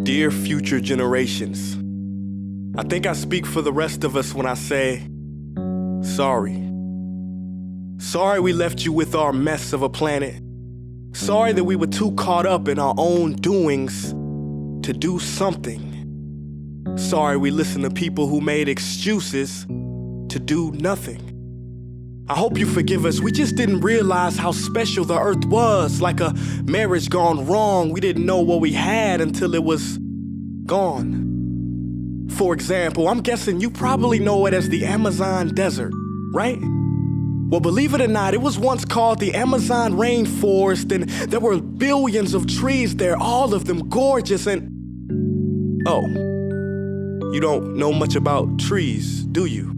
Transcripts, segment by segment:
Dear future generations, I think I speak for the rest of us when I say, sorry. Sorry we left you with our mess of a planet. Sorry that we were too caught up in our own doings to do something. Sorry we listened to people who made excuses to do nothing. I hope you forgive us. We just didn't realize how special the earth was. Like a marriage gone wrong, we didn't know what we had until it was gone. For example, I'm guessing you probably know it as the Amazon desert, right? Well, believe it or not, it was once called the Amazon rainforest, and there were billions of trees there, all of them gorgeous, and... Oh, you don't know much about trees, do you?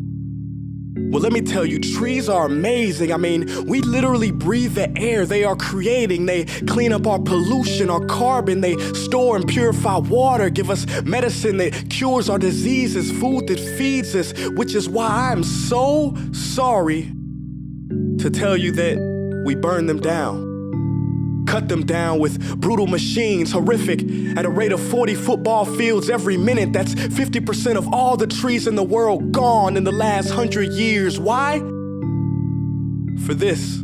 Well, let me tell you, trees are amazing. I mean, we literally breathe the air they are creating. They clean up our pollution, our carbon. They store and purify water, give us medicine that cures our diseases, food that feeds us, which is why I'm so sorry to tell you that we burn them down. Cut them down with brutal machines, horrific, at a rate of 40 football fields every minute. That's 50% of all the trees in the world gone in the last 100 years. Why? For this.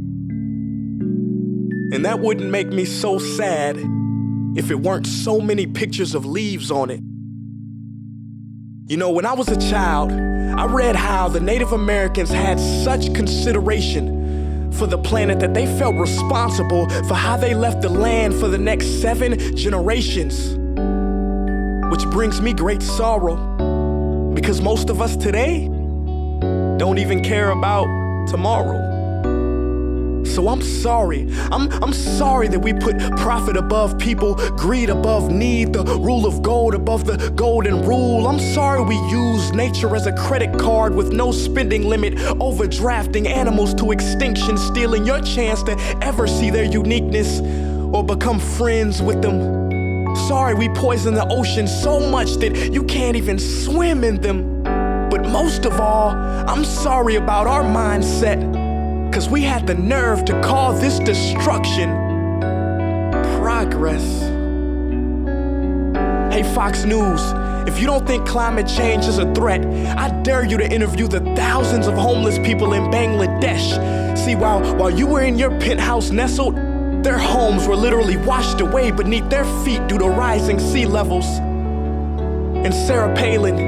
And that wouldn't make me so sad if it weren't so many pictures of leaves on it. You know, when I was a child, I read how the Native Americans had such consideration for the planet that they felt responsible for how they left the land for the next 7 generations. Which brings me great sorrow, because most of us today don't even care about tomorrow. So I'm sorry. I'm sorry that we put profit above people, greed above need, the rule of gold above the golden rule. I'm sorry we use nature as a credit card with no spending limit, overdrafting animals to extinction, stealing your chance to ever see their uniqueness or become friends with them. Sorry we poison the ocean so much that you can't even swim in them. But most of all, I'm sorry about our mindset, 'cause we had the nerve to call this destruction progress. Hey Fox News, if you don't think climate change is a threat, I dare you to interview the thousands of homeless people in Bangladesh. See, while you were in your penthouse nestled, their homes were literally washed away beneath their feet due to rising sea levels. And Sarah Palin,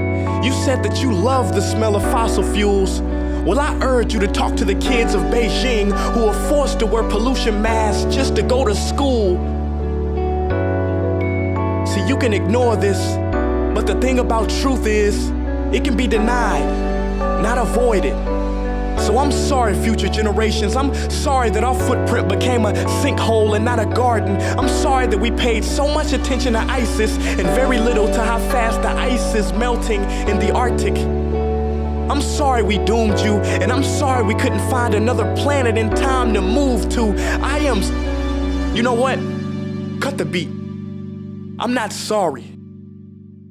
you said that you love the smell of fossil fuels. Well, I urge you to talk to the kids of Beijing who are forced to wear pollution masks just to go to school. See, you can ignore this, but the thing about truth is, it can be denied, not avoided. So I'm sorry, future generations. I'm sorry that our footprint became a sinkhole and not a garden. I'm sorry that we paid so much attention to ISIS and very little to how fast the ice is melting in the Arctic. I'm sorry we doomed you, and I'm sorry we couldn't find another planet in time to move to. You know what? Cut the beat. I'm not sorry.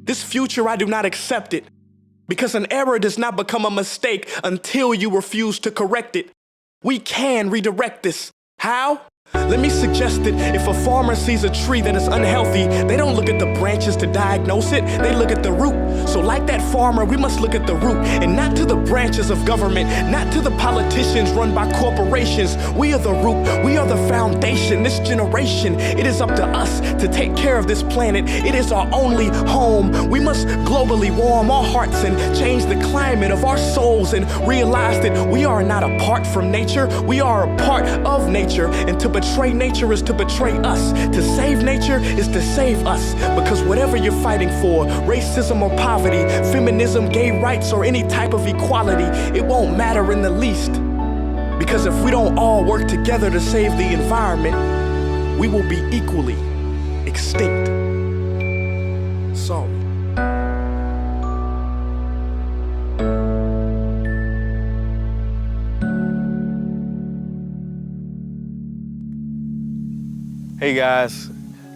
This future, I do not accept it, because an error does not become a mistake until you refuse to correct it. We can redirect this. How? Let me suggest that if a farmer sees a tree that is unhealthy, they don't look at the branches to diagnose it, they look at the root. So like that farmer, we must look at the root, and not to the branches of government, not to the politicians run by corporations. We are the root, we are the foundation, this generation. It is up to us to take care of this planet. It is our only home. We must globally warm our hearts and change the climate of our souls and realize that we are not apart from nature, we are a part of nature, and to betray nature is to betray us. To save nature is to save us. Because whatever you're fighting for, racism or poverty, feminism, gay rights, or any type of equality, it won't matter in the least. Because if we don't all work together to save the environment, we will be equally extinct. Sorry. Hey guys,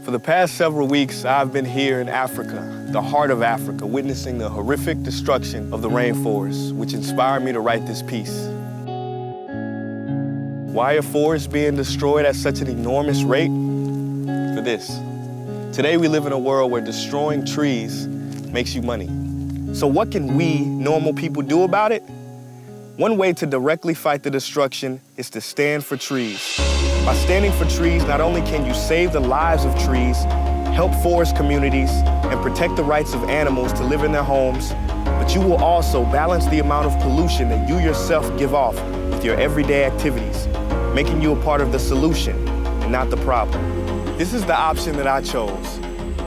for the past several weeks, I've been here in Africa, the heart of Africa, witnessing the horrific destruction of the rainforest, which inspired me to write this piece. Why are forests being destroyed at such an enormous rate? For this, Today we live in a world where destroying trees makes you money. So what can we, normal people, do about it? One way to directly fight the destruction is to stand for trees. By standing for trees, not only can you save the lives of trees, help forest communities, and protect the rights of animals to live in their homes, but you will also balance the amount of pollution that you yourself give off with your everyday activities, making you a part of the solution and not the problem. This is the option that I chose.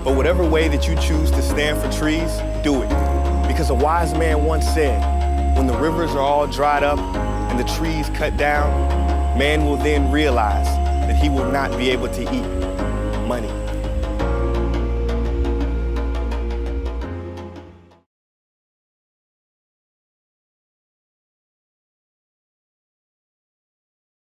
But whatever way that you choose to stand for trees, do it. Because a wise man once said, when the rivers are all dried up and the trees cut down, man will then realize that he will not be able to eat money.